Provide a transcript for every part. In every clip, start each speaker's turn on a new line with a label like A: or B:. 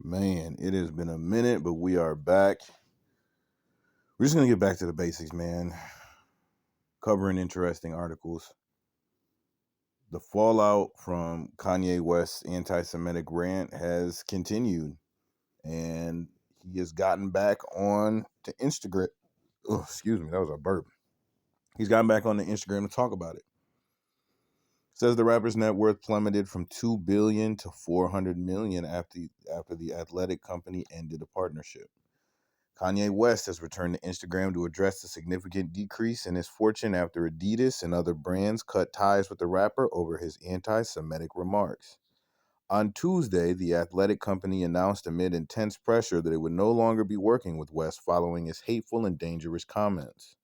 A: Man, it has been a minute, but we are back. We're just going to get back to the basics, man. Covering interesting articles. The fallout from Kanye West's anti Semitic rant has continued, and he has gotten back on to Instagram. Oh, excuse me, that was a burp. He's gotten back on the Instagram to talk about it. Says the rapper's net worth plummeted from $2 billion to $400 million after the athletic company ended a partnership. Kanye West has returned to Instagram to address the significant decrease in his fortune after Adidas and other brands cut ties with the rapper over his anti-Semitic remarks. On Tuesday, the athletic company announced amid intense pressure that it would no longer be working with West following his hateful and dangerous comments.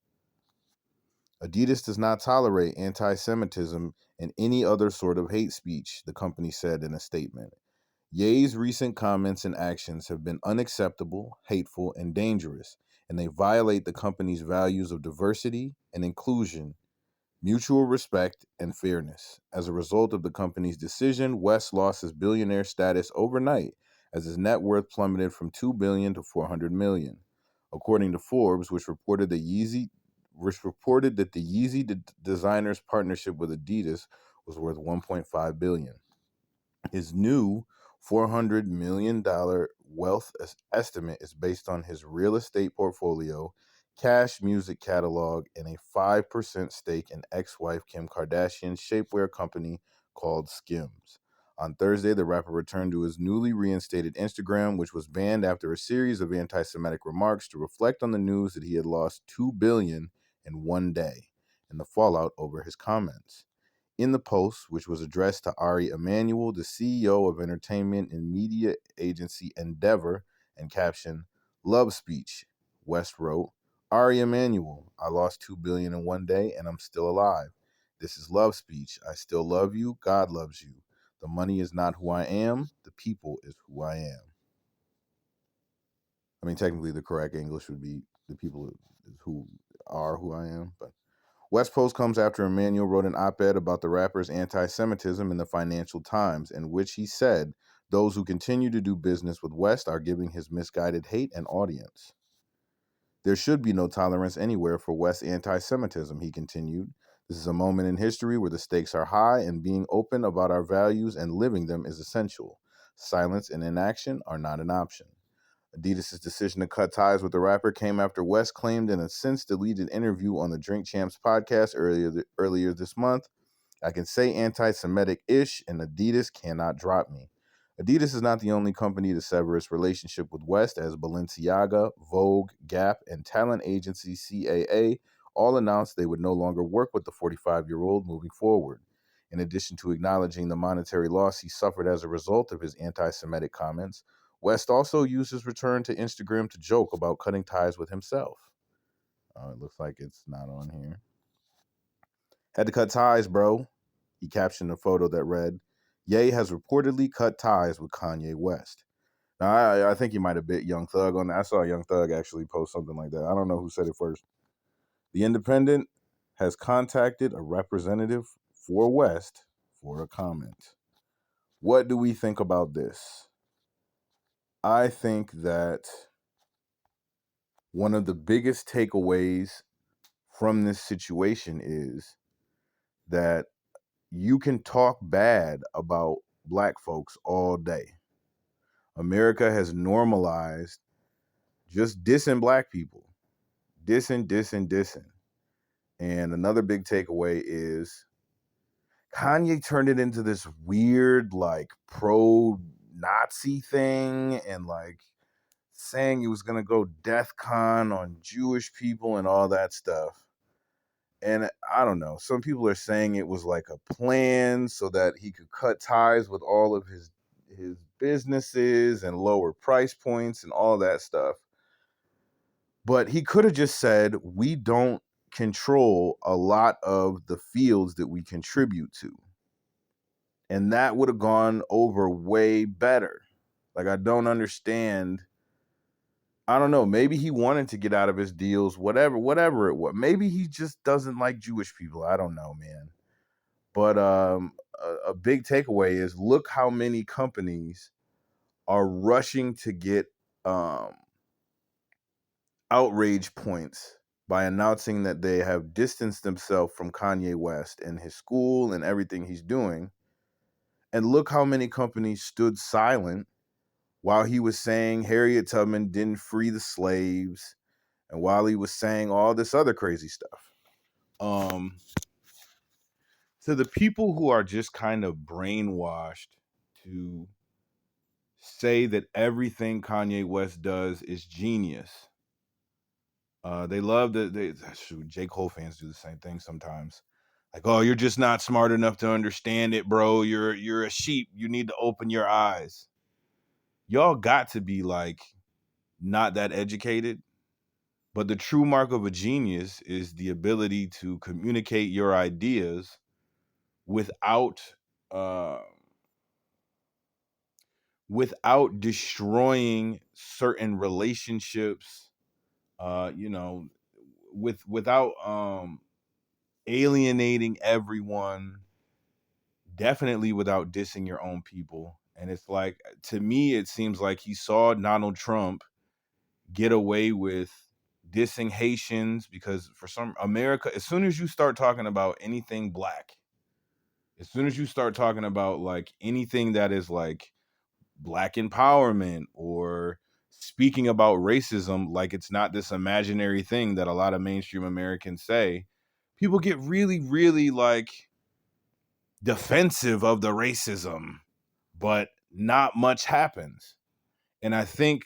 A: Adidas does not tolerate anti-Semitism and any other sort of hate speech, the company said in a statement. Ye's recent comments and actions have been unacceptable, hateful, and dangerous, and they violate the company's values of diversity and inclusion, mutual respect, and fairness. As a result of the company's decision, West lost his billionaire status overnight as his net worth plummeted from $2 billion to $400 million. According to Forbes, which reported that the Yeezy designer's partnership with Adidas was worth $1.5 billion. His new $400 million wealth estimate is based on his real estate portfolio, cash music catalog, and a 5% stake in ex-wife Kim Kardashian's shapewear company called Skims. On Thursday, the rapper returned to his newly reinstated Instagram, which was banned after a series of anti-Semitic remarks to reflect on the news that he had lost $2 billion in one day and the fallout over his comments. In the post, which was addressed to Ari Emanuel, the CEO of entertainment and media agency Endeavor, and captioned, "Love speech," West wrote, "Ari Emanuel, I lost $2 billion in one day and I'm still alive. This is love speech. I still love you. God loves you. The money is not who I am. The people is who I am." I mean, technically, the correct English would be the people is who are who I am, but West's post comes after Emmanuel wrote an op-ed about the rapper's anti-Semitism in the Financial Times, in which he said those who continue to do business with West are giving his misguided hate an audience. There should be no tolerance anywhere for West's anti-Semitism, he continued. This is a moment in history where the stakes are high and being open about our values and living them is essential. Silence and inaction are not an option. Adidas' decision to cut ties with the rapper came after West claimed in a since-deleted interview on the Drink Champs podcast earlier this month, "I can say anti-Semitic-ish, and Adidas cannot drop me." Adidas is not the only company to sever its relationship with West, as Balenciaga, Vogue, Gap, and talent agency CAA all announced they would no longer work with the 45-year-old moving forward. In addition to acknowledging the monetary loss he suffered as a result of his anti-Semitic comments, West also used his return to Instagram to joke about cutting ties with himself. It looks like it's not on here. "Had to cut ties, bro," he captioned a photo that read, "Ye has reportedly cut ties with Kanye West." Now, I think he might have bit Young Thug on that. I saw Young Thug actually post something like that. I don't know who said it first. The Independent has contacted a representative for West for a comment. What do we think about this? I think that one of the biggest takeaways from this situation is that you can talk bad about black folks all day. America has normalized just dissing black people, dissing. And another big takeaway is Kanye turned it into this weird, like, pro Nazi thing and like saying he was going to go DEath Con on Jewish people and all that stuff. And I don't know. Some people are saying it was like a plan so that he could cut ties with all of his businesses and lower price points and all that stuff. But he could have just said, "We don't control a lot of the fields that we contribute to." And that would have gone over way better. Like, I don't understand. I don't know. Maybe he wanted to get out of his deals, whatever it was. Maybe he just doesn't like Jewish people. I don't know, man. But a big takeaway is look how many companies are rushing to get um, outrage points by announcing that they have distanced themselves from Kanye West and his school and everything he's doing. And look how many companies stood silent while he was saying Harriet Tubman didn't free the slaves and while he was saying all this other crazy stuff. Um, to the people who are just kind of brainwashed to say that everything Kanye West does is genius. They love that. Shoot, J. Cole fans do the same thing sometimes. Like, oh, you're just not smart enough to understand it, bro. You're a sheep. You need to open your eyes. Y'all got to be like not that educated. But the true mark of a genius is the ability to communicate your ideas without uh, without destroying certain relationships. You know, without alienating everyone, definitely without dissing your own people. And it's like, to me, it seems like he saw Donald Trump get away with dissing Haitians because for some America, as soon as you start talking about anything black, as soon as you start talking about like anything that is like black empowerment or speaking about racism, like it's not this imaginary thing that a lot of mainstream Americans say, people get really, really like defensive of the racism, but not much happens. And I think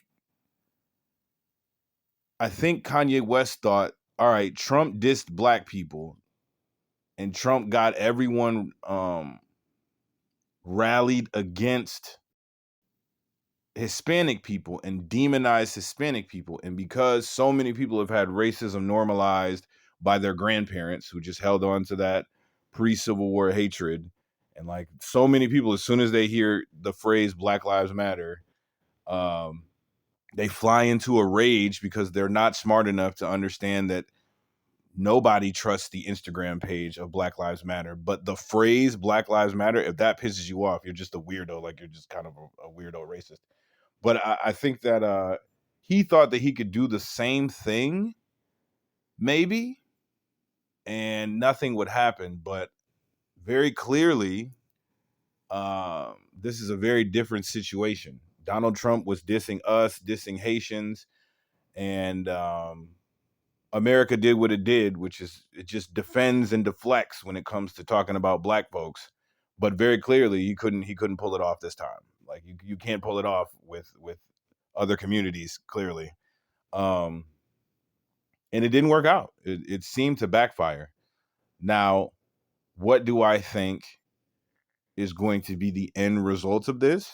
A: Kanye West thought, all right, Trump dissed black people and Trump got everyone rallied against Hispanic people and demonized Hispanic people. And because so many people have had racism normalized by their grandparents who just held on to that pre-Civil War hatred, and like so many people, as soon as they hear the phrase Black Lives Matter, um, they fly into a rage because they're not smart enough to understand that nobody trusts the Instagram page of Black Lives Matter. But the phrase Black Lives Matter, if that pisses you off, you're just a weirdo. Like you're just kind of a weirdo racist. But I think that he thought that he could do the same thing, maybe, and nothing would happen. But very clearly, this is a very different situation. Donald Trump was dissing us, dissing Haitians, and America did what it did, which is it just defends and deflects when it comes to talking about black folks. But very clearly, he couldn't pull it off this time. Like you can't pull it off with other communities, clearly. Um, and it didn't work out. It seemed to backfire. Now, what do I think is going to be the end result of this?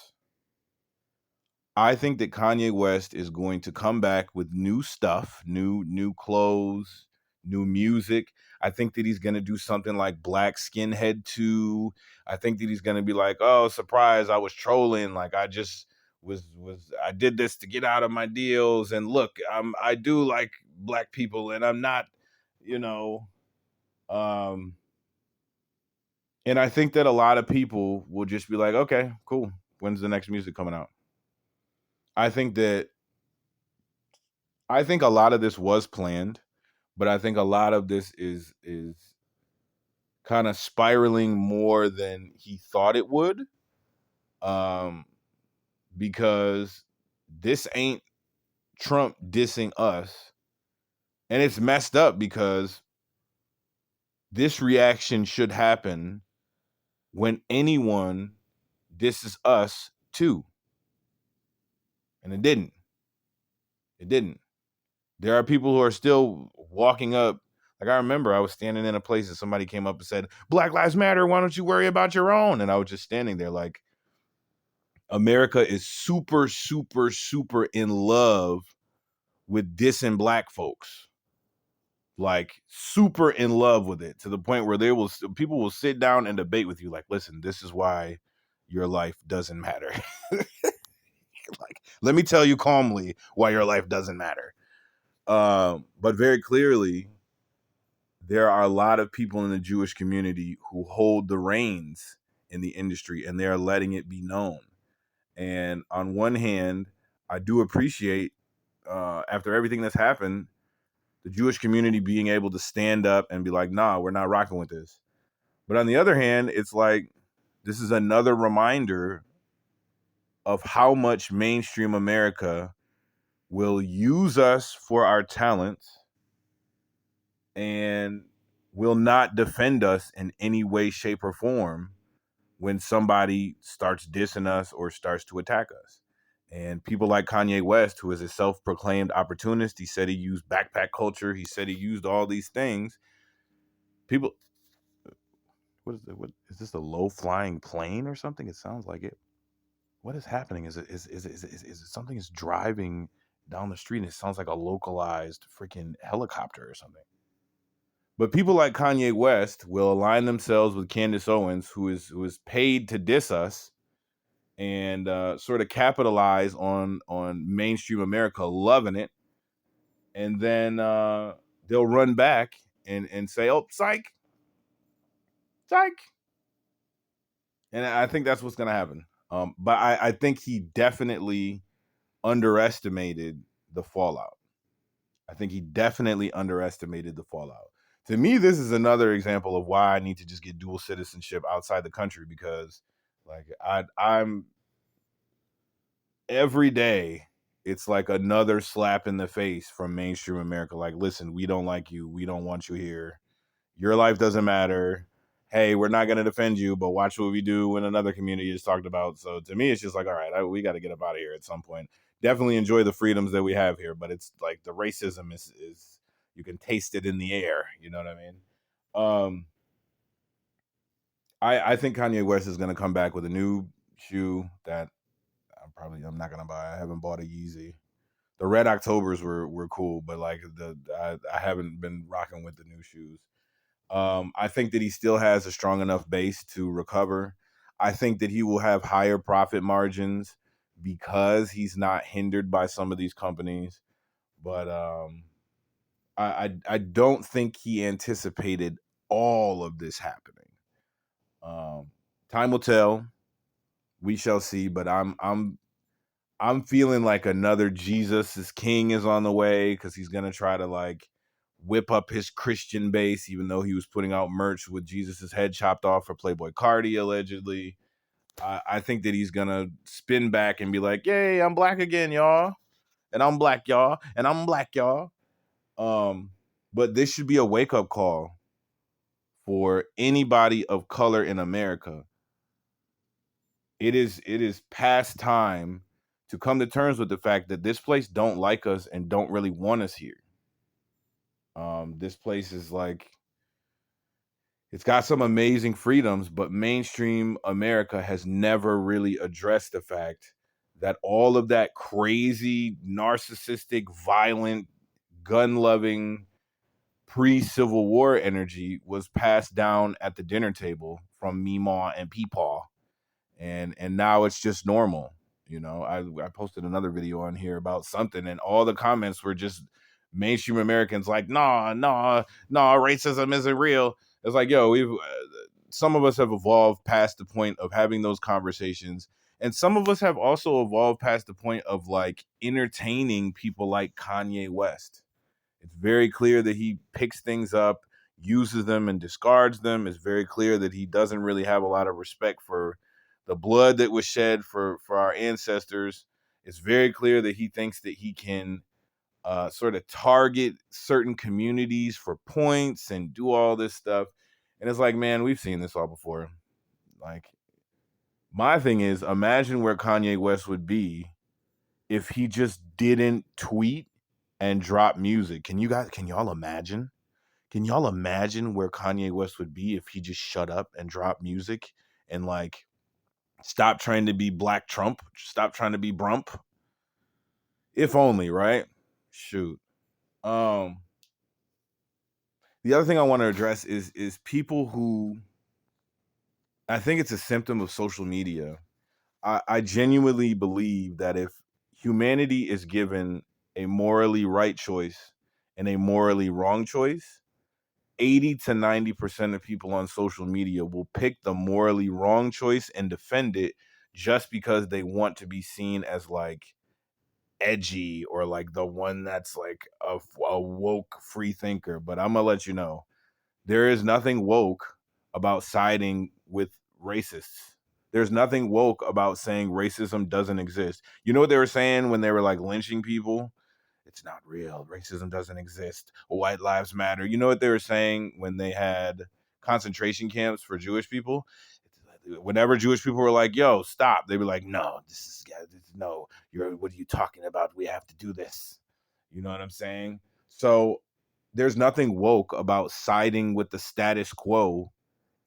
A: I think that Kanye West is going to come back with new stuff, new clothes, new music. I think that he's going to do something like Black Skinhead 2. I think that he's going to be like, "Oh, surprise, I was trolling. Like I just was I did this to get out of my deals and look, I do like black people and I'm not, you know, um and I think that a lot of people will just be like, "Okay, cool. When's the next music coming out?" I think that I think a lot of this was planned, but I think a lot of this is kind of spiraling more than he thought it would. Um, because this ain't Trump dissing us. And it's messed up because this reaction should happen when anyone disses us too. And it didn't. It didn't. There are people who are still walking up. Like I remember I was standing in a place and somebody came up and said, Black Lives Matter, why don't you worry about your own? And I was just standing there like, America is super, super, super in love with dissing black folks. Like super in love with it to the point where people will sit down and debate with you like, listen, this is why your life doesn't matter. Like, let me tell you calmly why your life doesn't matter. But very clearly, there are a lot of people in the Jewish community who hold the reins in the industry and they are letting it be known. And on one hand, I do appreciate, after everything that's happened, the Jewish community being able to stand up and be like, nah, we're not rocking with this. But on the other hand, it's like, this is another reminder of how much mainstream America will use us for our talents and will not defend us in any way, shape, or form when somebody starts dissing us or starts to attack us. And people like Kanye West, who is a self-proclaimed opportunist, he said he used backpack culture. He said he used all these things. People, what is it? What is this? A low-flying plane or something? It sounds like it. What is happening? Is it something is driving down the street and it sounds like a localized freaking helicopter or something? But people like Kanye West will align themselves with Candace Owens, who is paid to diss us and sort of capitalize on mainstream America loving it, and then they'll run back and say, "Oh, psych, psych," and I think that's what's gonna happen. But I think he definitely underestimated the fallout. I think he definitely underestimated the fallout. To me, this is another example of why I need to just get dual citizenship outside the country, because like I'm every day it's like another slap in the face from mainstream America. Like, listen, we don't like you. We don't want you here. Your life doesn't matter. Hey, we're not going to defend you, but watch what we do when another community is talked about. So to me, it's just like, all right, we got to get up out of here at some point. Definitely enjoy the freedoms that we have here, but it's like the racism is you can taste it in the air. You know what I mean? Um, I think Kanye West is going to come back with a new shoe that I'm not gonna buy. I haven't bought a Yeezy. The Red Octobers were cool, but like I haven't been rocking with the new shoes. I think that he still has a strong enough base to recover. I think that he will have higher profit margins because he's not hindered by some of these companies. But I don't think he anticipated all of this happening. Time will tell. We shall see. But I'm feeling like another Jesus is King is on the way, because he's gonna try to like whip up his Christian base, even though he was putting out merch with Jesus's head chopped off for Playboy Cardi allegedly. I think that he's gonna spin back and be like, "Yay, I'm black again, y'all, and I'm black, y'all, and I'm black, y'all." But this should be a wake up call for anybody of color in America. It is past time to come to terms with the fact that this place don't like us and don't really want us here. This place is like, it's got some amazing freedoms, but mainstream America has never really addressed the fact that all of that crazy, narcissistic, violent, gun-loving pre-Civil War energy was passed down at the dinner table from Meemaw and Peepaw, and now it's just normal. I posted another video on here about something, and all the comments were just mainstream Americans like, nah, racism isn't real. It's like, yo, we've some of us have evolved past the point of having those conversations, and some of us have also evolved past the point of like entertaining people like Kanye West. It's very clear that he picks things up, uses them, and discards them. It's very clear that he doesn't really have a lot of respect for the blood that was shed for our ancestors. It's very clear that he thinks that he can sort of target certain communities for points and do all this stuff. And it's like, man, we've seen this all before. Like, my thing is, imagine where Kanye West would be if he just didn't tweet and drop music. Can y'all imagine? Can y'all imagine where Kanye West would be if he just shut up and dropped music and like stop trying to be Black Trump, stop trying to be Brump? If only, right? Shoot. Um the other thing I want to address is people who, I think it's a symptom of social media. I genuinely believe that if humanity is given a morally right choice and a morally wrong choice, 80 to 90% of people on social media will pick the morally wrong choice and defend it just because they want to be seen as like edgy or like the one that's like a woke free thinker. But I'm gonna let you know, there is nothing woke about siding with racists. There's nothing woke about saying racism doesn't exist. You know what they were saying when they were like lynching people? It's not real. Racism doesn't exist. White lives matter. You know what they were saying when they had concentration camps for Jewish people? Whenever Jewish people were like, "Yo, stop," they were like, "No, no. You're what are you talking about? We have to do this." You know what I'm saying? So there's nothing woke about siding with the status quo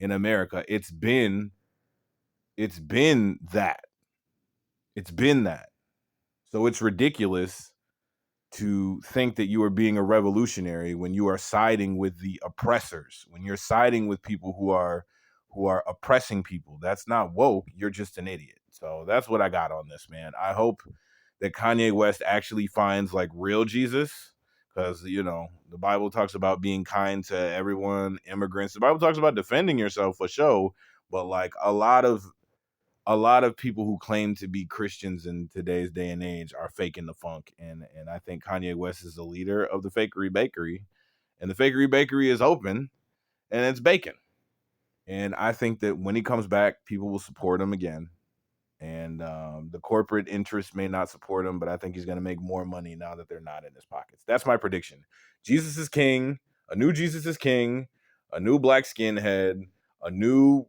A: in America. It's been that. It's been that. So it's ridiculous to think that you are being a revolutionary when you are siding with the oppressors, when you're siding with people who are oppressing people. That's not woke. You're just an idiot. So that's what I got on this, man. I hope that Kanye West actually finds like real Jesus, because the Bible talks about being kind to everyone, immigrants. The Bible talks about defending yourself for show, but like a lot of people who claim to be Christians in today's day and age are faking the funk, and I think Kanye West is the leader of the Fakery Bakery, and the Fakery Bakery is open and it's baking. And I think that when he comes back, people will support him again. And the corporate interests may not support him, but I think he's going to make more money now that they're not in his pockets. That's my prediction. Jesus is king. A new Jesus is king. A new black skinhead. A new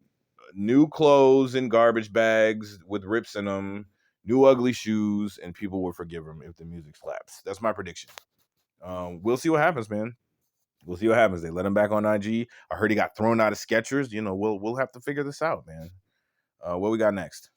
A: clothes in garbage bags with rips in them. New ugly shoes, and people will forgive him if the music slaps. That's my prediction. We'll see what happens, man. We'll see what happens. They let him back on IG. I heard he got thrown out of Skechers. We'll have to figure this out, man. What we got next?